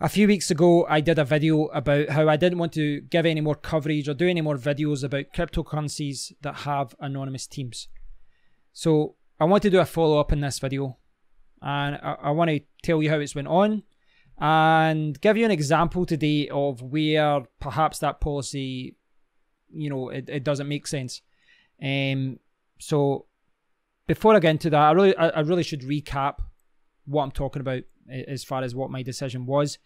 A few weeks ago, I did a video about how I didn't want to give any more coverage or do any more videos about cryptocurrencies that have anonymous teams. So I want to do a follow-up in this video, and I want to tell you how it's went on and give you an example today of where perhaps that policy, it doesn't make sense. So before I get into that, I really should recap what I'm talking about as far as what my decision was.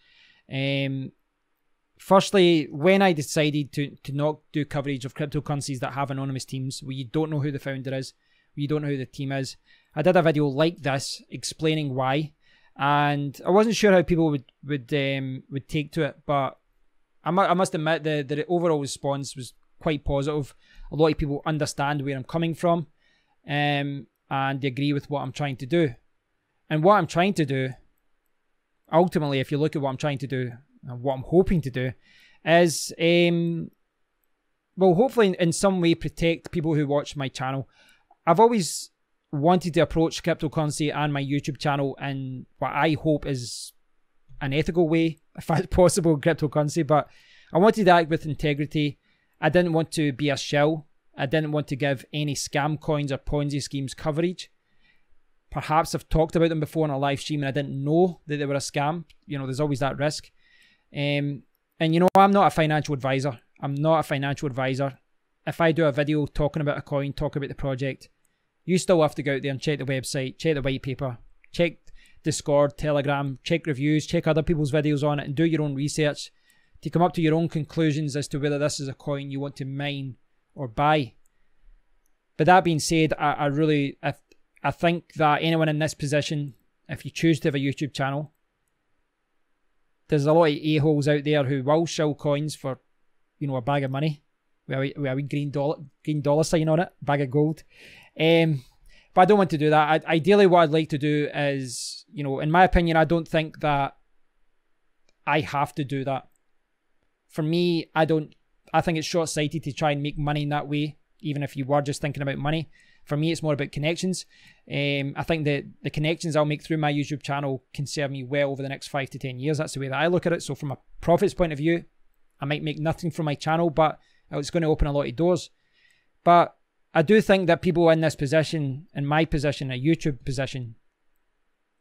Firstly, when I decided to not do coverage of cryptocurrencies that have anonymous teams, where you don't know who the founder is, where you don't know who the team is, I did a video like this explaining why, and I wasn't sure how people would take to it, but I must admit the overall response was quite positive. A lot of people understand where I'm coming from, and they agree with what I'm trying to do. And what I'm trying to do, ultimately, if you look at what I'm trying to do and what I'm hoping to do, is, well, hopefully in some way protect people who watch my channel. I've always wanted to approach cryptocurrency and my YouTube channel in what I hope is an ethical way, if that's possible, in cryptocurrency, but I wanted to act with integrity. I didn't want to be a shill. I didn't want to give any scam coins or Ponzi schemes coverage. Perhaps I've talked about them before on a live stream and I didn't know that they were a scam. There's always that risk. And I'm not a financial advisor. I'm not a financial advisor. If I do a video talking about a coin, talking about the project, you still have to go out there and check the website, check the white paper, check Discord, Telegram, check reviews, check other people's videos on it, and do your own research to come up to your own conclusions as to whether this is a coin you want to mine or buy. But that being said, I think that anyone in this position, if you choose to have a YouTube channel, there's a lot of a-holes out there who will shill coins for, a bag of money with a wee green dollar sign on it, bag of gold. But I don't want to do that. Ideally, what I'd like to do is, in my opinion, I don't think that I have to do that. For me, I think it's short-sighted to try and make money in that way, even if you were just thinking about money. For me, it's more about connections. I think that the connections I'll make through my YouTube channel can serve me well over the next 5 to 10 years. That's the way that I look at it. So from a profits point of view, I might make nothing from my channel, but it's going to open a lot of doors. But I do think that people in this position, in my position, a YouTube position,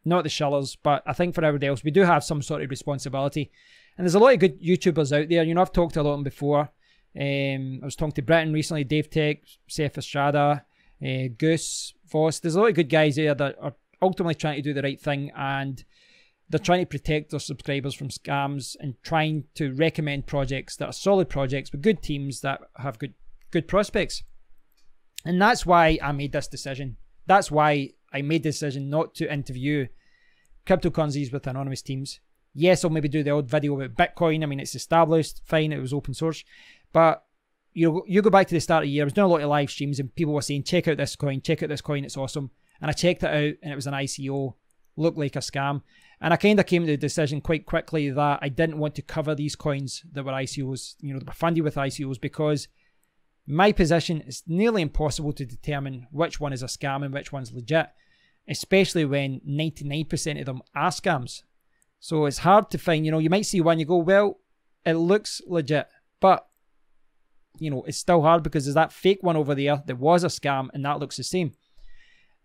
not the shillers, but I think for everybody else, we do have some sort of responsibility. And there's a lot of good YouTubers out there. I've talked to a lot of them before. I was talking to Britain recently, Dave Tech, Seth Estrada, Goose, Voss. There's a lot of good guys there that are ultimately trying to do the right thing, and they're trying to protect their subscribers from scams and trying to recommend projects that are solid projects with good teams that have good prospects. And that's why I made this decision. That's why I made the decision not to interview cryptocurrencies with anonymous teams. Yes, I'll maybe do the odd video about Bitcoin. I mean, it's established, fine, it was open source. But you go back to the start of the year, I was doing a lot of live streams and people were saying, check out this coin, it's awesome. And I checked it out and it was an ICO, looked like a scam. And I kind of came to the decision quite quickly that I didn't want to cover these coins that were ICOs, that were funded with ICOs, because my position is nearly impossible to determine which one is a scam and which one's legit, especially when 99% of them are scams. So it's hard to find, you might see one, you go, well, it looks legit, but it's still hard because there's that fake one over there that was a scam and that looks the same.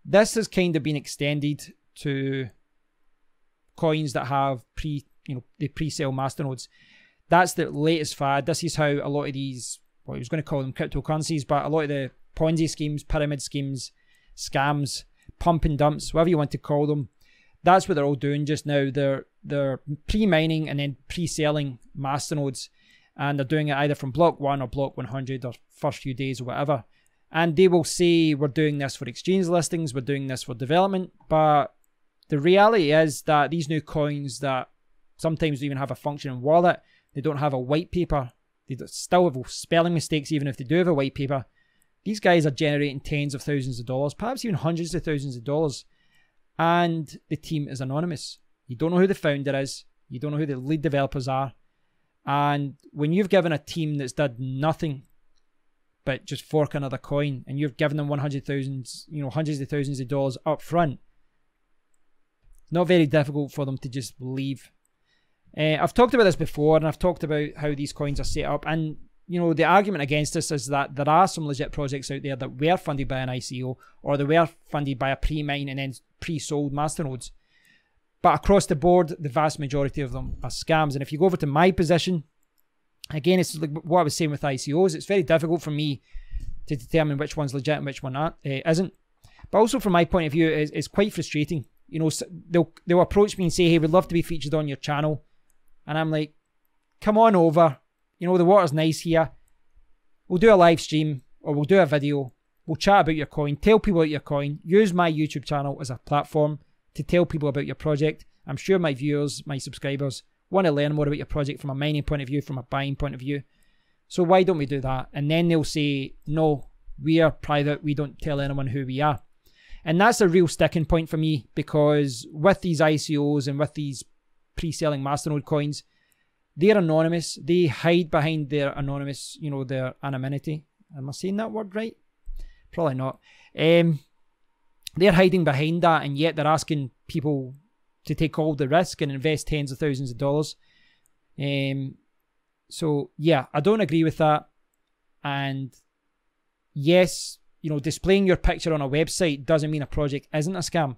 This has kind of been extended to coins that have the pre-sale masternodes. That's the latest fad. This is how a lot of these, well, I was going to call them cryptocurrencies, but a lot of the Ponzi schemes, pyramid schemes, scams, pump and dumps, whatever you want to call them, that's what they're all doing just now. They're pre-mining and then pre-selling masternodes, and they're doing it either from block 1 or block 100 or first few days or whatever. And they will say, we're doing this for exchange listings, we're doing this for development. But the reality is that these new coins that sometimes even have a functioning wallet, they don't have a white paper. They still have spelling mistakes even if they do have a white paper. These guys are generating tens of thousands of dollars, perhaps even hundreds of thousands of dollars. And the team is anonymous. You don't know who the founder is. You don't know who the lead developers are. And when you've given a team that's done nothing but just fork another coin, and you've given them hundreds of thousands of dollars up front, not very difficult for them to just leave. I've talked about this before, and I've talked about how these coins are set up, and you know, the argument against this is that there are some legit projects out there that were funded by an ICO, or they were funded by a pre-mine and then pre-sold masternodes. But across the board, the vast majority of them are scams. And if you go over to my position, again, it's like what I was saying with ICOs. It's very difficult for me to determine which one's legit and which one isn't. But also from my point of view, it's quite frustrating. You know, they'll approach me and say, hey, we'd love to be featured on your channel. And I'm like, come on over. You know, the water's nice here. We'll do a live stream, or we'll do a video. We'll chat about your coin, tell people about your coin, use my YouTube channel as a platform to tell people about your project. I'm sure my viewers, my subscribers want to learn more about your project from a mining point of view, from a buying point of view. So why don't we do that? And then they'll say, no, we are private. We don't tell anyone who we are. And that's a real sticking point for me, because with these ICOs and with these pre-selling masternode coins, they're anonymous. They hide behind their anonymous, you know, their anonymity. Am I saying that word right? Probably not. They're hiding behind that, and yet they're asking people to take all the risk and invest tens of thousands of dollars. So yeah, I don't agree with that. And yes, you know, displaying your picture on a website doesn't mean a project isn't a scam.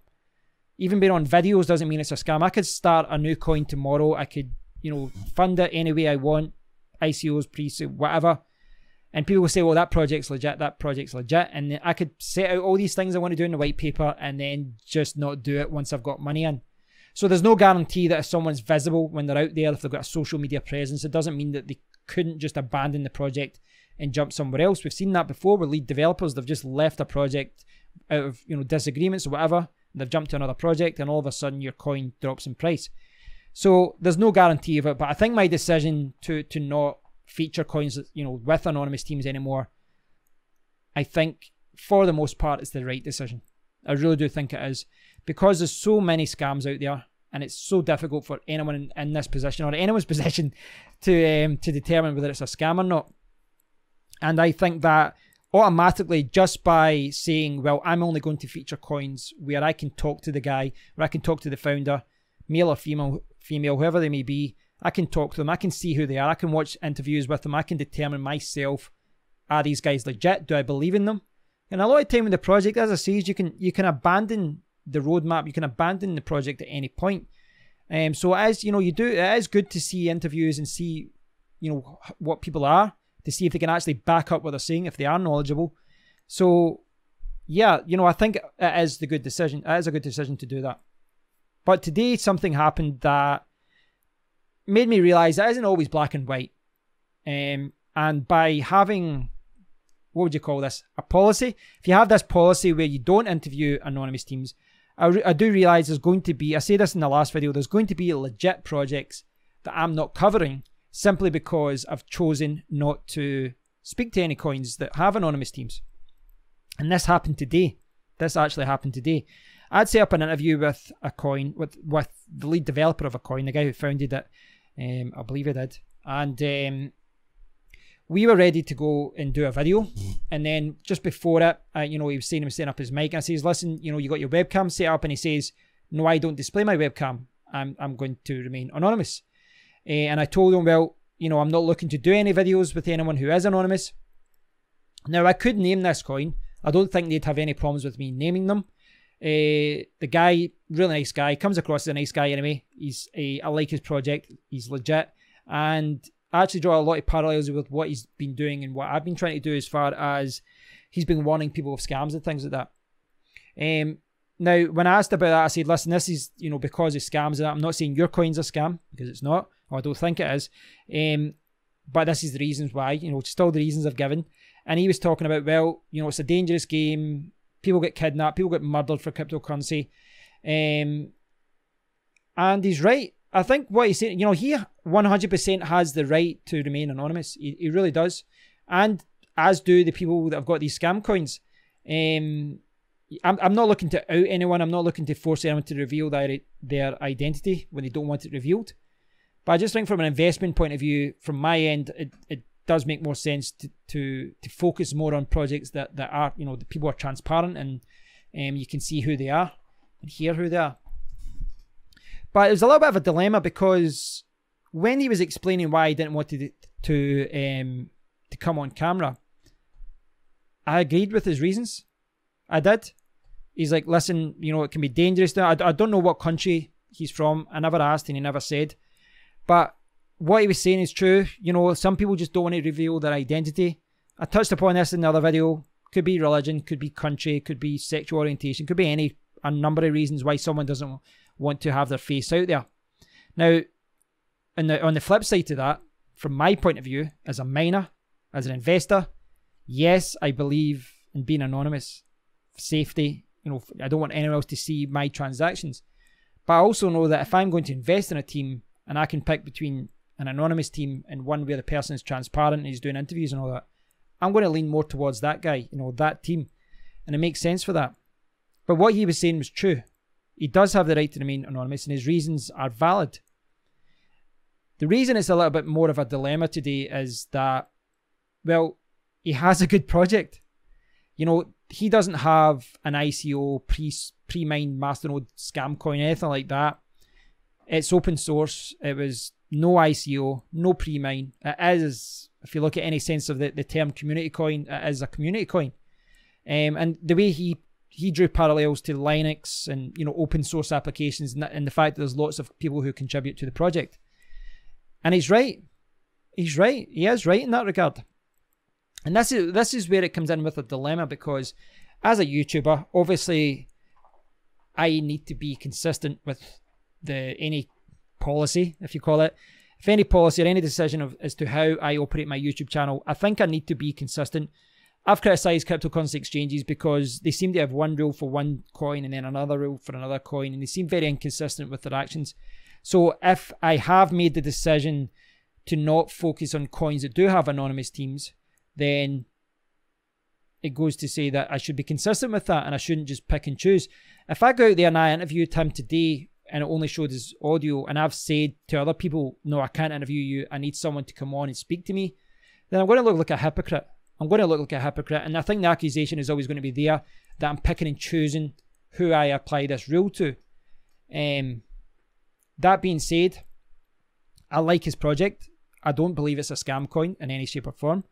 Even being on videos doesn't mean it's a scam. I could start a new coin tomorrow. I could, you know, fund it any way I want, ICOs, pre-sale, whatever. And people will say, well, that project's legit, that project's legit. And I could set out all these things I want to do in the white paper and then just not do it once I've got money in. So there's no guarantee that if someone's visible when they're out there, if they've got a social media presence, it doesn't mean that they couldn't just abandon the project and jump somewhere else. We've seen that before with lead developers. They've just left a project out of, you know, disagreements or whatever. They've jumped to another project and all of a sudden your coin drops in price. So there's no guarantee of it, but I think my decision to not feature coins, you know, with anonymous teams anymore, I think for the most part it's the right decision. I really do think it is, because there's so many scams out there, and it's so difficult for anyone in this position or anyone's position to determine whether it's a scam or not. And I think that automatically, just by saying, well, I'm only going to feature coins where I can talk to the guy, where I can talk to the founder, male or female, whoever they may be, I can talk to them, I can see who they are, I can watch interviews with them, I can determine myself, are these guys legit? Do I believe in them? And a lot of time in the project, as I say, is you can abandon the roadmap, you can abandon the project at any point. So as you know, it is good to see interviews and see, you know, what people are, to see if they can actually back up what they're saying, if they are knowledgeable. So yeah, you know, I think it is the good decision. It is a good decision to do that. But today something happened that made me realize it isn't always black and white. And by having, what would you call this, a policy? If you have this policy where you don't interview anonymous teams, I do realize there's going to be, I say this in the last video, there's going to be legit projects that I'm not covering simply because I've chosen not to speak to any coins that have anonymous teams. And this happened today. This actually happened today. I'd set up an interview with a coin, with the lead developer of a coin, the guy who founded it. I believe he did. And we were ready to go and do a video. And then just before it, you know, he was saying he was setting up his mic. And I says, listen, you know, you got your webcam set up. And he says, no, I don't display my webcam. I'm going to remain anonymous. And I told him, well, you know, I'm not looking to do any videos with anyone who is anonymous. Now, I could name this coin. I don't think they'd have any problems with me naming them. The guy, really nice guy, comes across as a nice guy anyway. I like his project. He's legit. And I actually draw a lot of parallels with what he's been doing and what I've been trying to do, as far as he's been warning people of scams and things like that. Now, when I asked about that, I said, listen, this is, you know, because of scams and that. I'm not saying your coin's a scam, because it's not, or I don't think it is. But this is the reasons why, you know, still the reasons I've given. And he was talking about, well, you know, it's a dangerous game. People get kidnapped. People get murdered for cryptocurrency. And he's right. I think what he's saying, you know, he 100% has the right to remain anonymous. He really does. And as do the people that have got these scam coins. I'm not looking to out anyone. I'm not looking to force anyone to reveal their identity when they don't want it revealed. But I just think from an investment point of view, from my end, it does make more sense to focus more on projects that are, you know, the people are transparent and you can see who they are and hear who they are. But it was a little bit of a dilemma, because when he was explaining why he didn't want to come on camera, I agreed with his reasons. I did. He's like, listen, you know, it can be dangerous. I don't know what country he's from. I never asked and he never said. But what he was saying is true. You know, some people just don't want to reveal their identity. I touched upon this in another video. Could be religion, could be country, could be sexual orientation, could be a number of reasons why someone doesn't want to have their face out there. Now, on the flip side to that, from my point of view, as a miner, as an investor, yes, I believe in being anonymous. Safety, you know, I don't want anyone else to see my transactions. But I also know that if I'm going to invest in a team and I can pick between an anonymous team and one where the person is transparent and he's doing interviews and all that, I'm going to lean more towards that guy, you know, that team. And it makes sense for that. But what he was saying was true. He does have the right to remain anonymous and his reasons are valid. The reason it's a little bit more of a dilemma today is that, well, he has a good project. You know, he doesn't have an ICO, pre-mined masternode scam coin, anything like that. It's open source. It was no ICO, no pre-mine. It is, if you look at any sense of the term community coin, it is a community coin. And the way he drew parallels to Linux and, you know, open source applications and the fact that there's lots of people who contribute to the project. And he's right. He's right. He is right in that regard. And this is where it comes in with a dilemma, because as a YouTuber, obviously I need to be consistent with any policy, if you call it. If any policy or any decision as to how I operate my YouTube channel, I think I need to be consistent. I've criticised cryptocurrency exchanges because they seem to have one rule for one coin and then another rule for another coin, and they seem very inconsistent with their actions. So if I have made the decision to not focus on coins that do have anonymous teams, then it goes to say that I should be consistent with that and I shouldn't just pick and choose. If I go out there and I interviewed him today and it only showed his audio and I've said to other people, no, I can't interview you, I need someone to come on and speak to me, then I'm going to look like a hypocrite. I'm going to look like a hypocrite, and I think the accusation is always going to be there that I'm picking and choosing who I apply this rule to. That being said, I like his project. I don't believe it's a scam coin in any shape or form.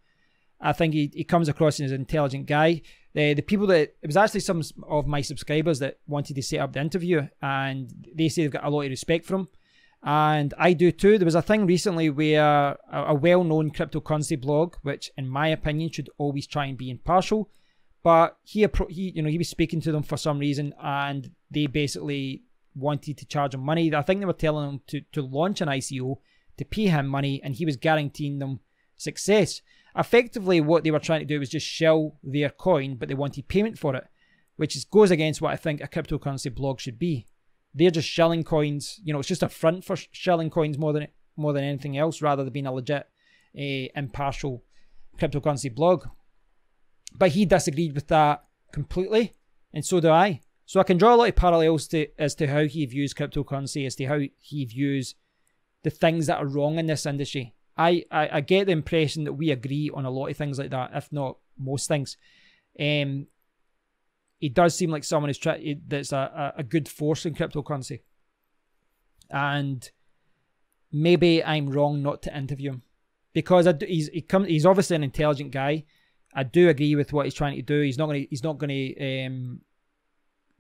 I think he comes across as an intelligent guy. The people that, it was actually some of my subscribers that wanted to set up the interview, and they say they've got a lot of respect for him. And I do too. There was a thing recently where a well-known cryptocurrency blog, which in my opinion should always try and be impartial, but he was speaking to them for some reason, and they basically wanted to charge him money. I think they were telling him to launch an ICO, to pay him money, and he was guaranteeing them success. Effectively, what they were trying to do was just shell their coin, but they wanted payment for it, which goes against what I think a cryptocurrency blog should be. They're just shelling coins. You know, it's just a front for shelling coins more than anything else, rather than being a legit, impartial cryptocurrency blog. But he disagreed with that completely, and so do I. So I can draw a lot of parallels as to how he views cryptocurrency, as to how he views the things that are wrong in this industry. I get the impression that we agree on a lot of things like that, if not most things. He does seem like someone that's a good force in cryptocurrency. And maybe I'm wrong not to interview him, because he's obviously an intelligent guy. I do agree with what he's trying to do. He's not going to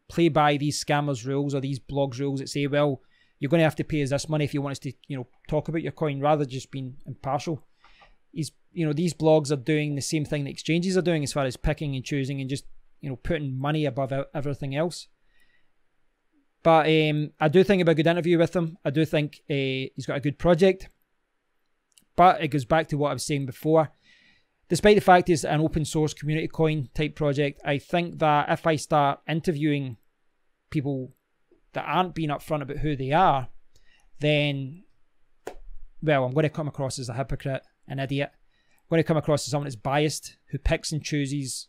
play by these scammers' rules or these blogs' rules that say, well, you're going to have to pay us this money if you want us to, talk about your coin, rather than just being impartial. These blogs are doing the same thing that exchanges are doing as far as picking and choosing and just, putting money above everything else. But I do think about a good interview with him. I do think he's got a good project. But it goes back to what I was saying before. Despite the fact it's an open source community coin type project, I think that if I start interviewing people that aren't being upfront about who they are, then, well, I'm going to come across as a hypocrite, an idiot. I'm going to come across as someone that's biased, who picks and chooses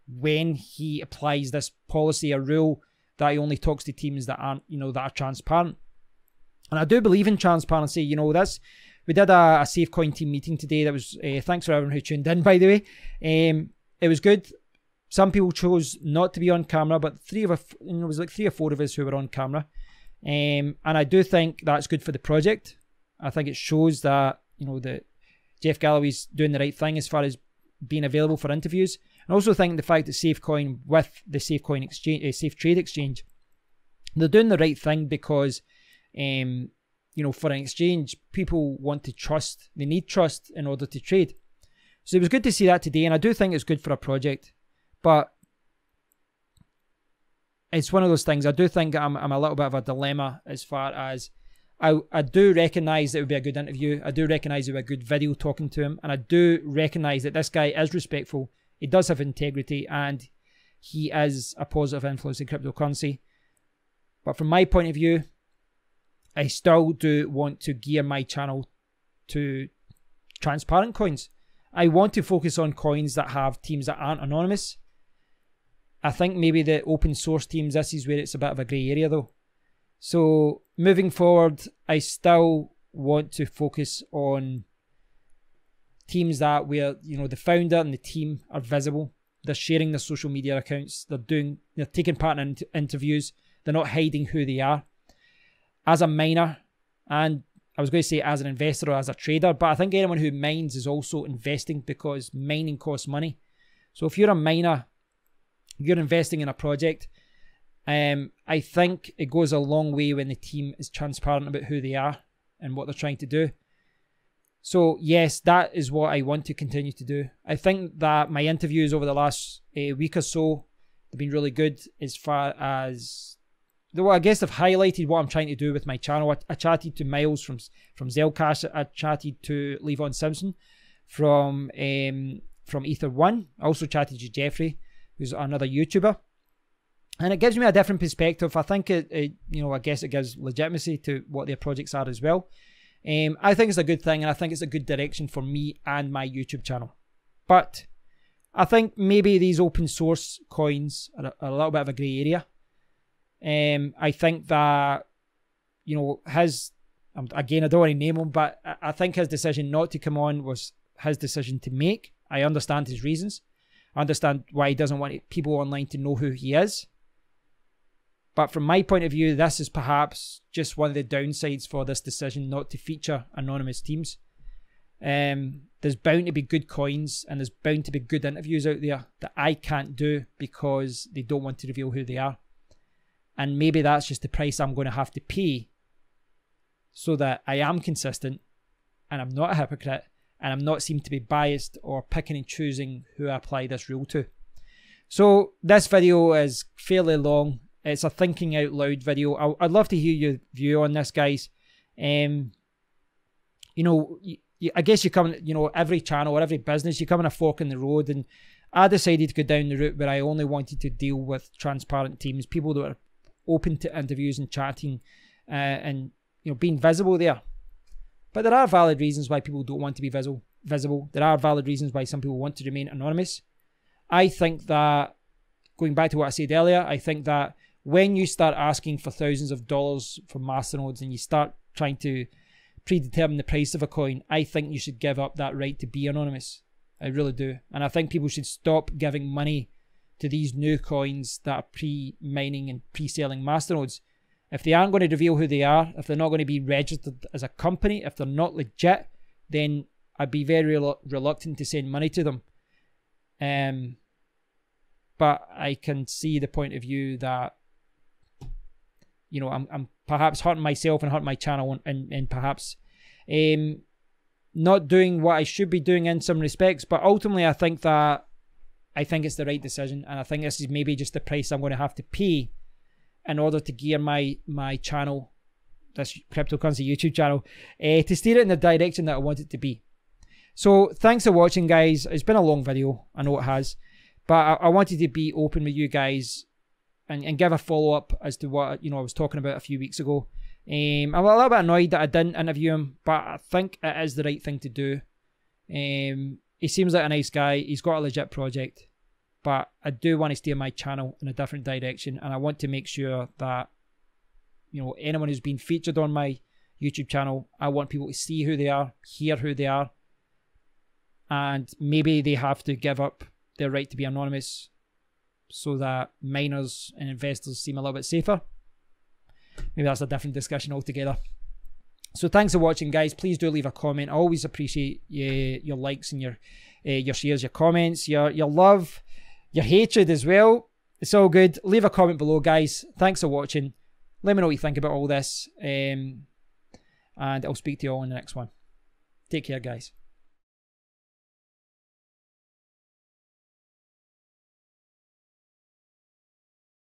when he applies this policy or rule, that he only talks to teams that aren't, that are transparent. And I do believe in transparency. We did a SafeCoin team meeting today. That was, thanks for everyone who tuned in, by the way. It was good. Some people chose not to be on camera, but it was like 3 or 4 of us who were on camera. And I do think that's good for the project. I think it shows that, you know, that Jeff Galloway's doing the right thing as far as being available for interviews. I also think the fact that SafeCoin with the SafeCoin exchange, Safe Trade Exchange, they're doing the right thing because, you know, for an exchange, people want to trust. They need trust in order to trade. So it was good to see that today, and I do think it's good for a project. But it's one of those things. I do think I'm a little bit of a dilemma as far as I do recognise that it would be a good interview. I do recognise it would be a good video talking to him. And I do recognise that this guy is respectful. He does have integrity and he is a positive influence in cryptocurrency. But from my point of view, I still do want to gear my channel to transparent coins. I want to focus on coins that have teams that aren't anonymous. I think maybe the open source teams, this is where it's a bit of a grey area though. So moving forward, I still want to focus on teams that where, you know, the founder and the team are visible. They're sharing their social media accounts. They're taking part in interviews. They're not hiding who they are. As a miner, and I was going to say as an investor or as a trader, but I think anyone who mines is also investing because mining costs money. So if you're a miner, you're investing in a project. I think it goes a long way when the team is transparent about who they are and what they're trying to do. So yes, that is what I want to continue to do. I think that my interviews over the last week or so have been really good as far as, though I guess they've highlighted what I'm trying to do with my channel. I chatted to Miles from Zellcash. I chatted to Levon Simpson from Ether One. I also chatted to Jeffrey, who's another YouTuber. And it gives me a different perspective. I think it you know, I guess it gives legitimacy to what their projects are as well. I think it's a good thing, and I think it's a good direction for me and my YouTube channel. But I think maybe these open source coins are a little bit of a grey area. I think that, you know, again, I don't want to name him, but I think his decision not to come on was his decision to make. I understand his reasons. I understand why he doesn't want people online to know who he is. But from my point of view, this is perhaps just one of the downsides for this decision not to feature anonymous teams. There's bound to be good coins and there's bound to be good interviews out there that I can't do because they don't want to reveal who they are. And maybe that's just the price I'm going to have to pay so that I am consistent and I'm not a hypocrite and I'm not seen to be biased or picking and choosing who I apply this rule to. So this video is fairly long. It's a thinking out loud video. I'd love to hear your view on this, guys. You know, I guess you come, you know, every channel or every business, you come in a fork in the road, and I decided to go down the route where I only wanted to deal with transparent teams, people that are open to interviews and chatting, and, you know, being visible there. But there are valid reasons why people don't want to be visible. There are valid reasons why some people want to remain anonymous. I think that, going back to what I said earlier, I think that when you start asking for thousands of dollars for masternodes and you start trying to predetermine the price of a coin, I think you should give up that right to be anonymous. I really do. And I think people should stop giving money to these new coins that are pre-mining and pre-selling masternodes. If they aren't going to reveal who they are, if they're not going to be registered as a company, if they're not legit, then I'd be very reluctant to send money to them. But I can see the point of view that, you know, I'm perhaps hurting myself and hurting my channel and perhaps not doing what I should be doing in some respects. But ultimately, I think it's the right decision, and I think this is maybe just the price I'm going to have to pay in order to gear my channel, this cryptocurrency YouTube channel, to steer it in the direction that I want it to be. So thanks for watching, guys. It's been a long video, I know it has, but I wanted to be open with you guys and give a follow-up as to what, you know, I was talking about a few weeks ago. I'm a little bit annoyed that I didn't interview him, but I think it is the right thing to do. He seems like a nice guy. He's got a legit project, but I do want to steer my channel in a different direction, and I want to make sure that, you know, anyone who's been featured on my YouTube channel, I want people to see who they are, hear who they are, and maybe they have to give up their right to be anonymous so that miners and investors seem a little bit safer. Maybe that's a different discussion altogether. So thanks for watching, guys. Please do leave a comment. I always appreciate your likes and your shares, your comments, your love, your hatred as well. It's all good. Leave a comment below, guys. Thanks for watching. Let me know what you think about all this. And I'll speak to you all in the next one. Take care, guys.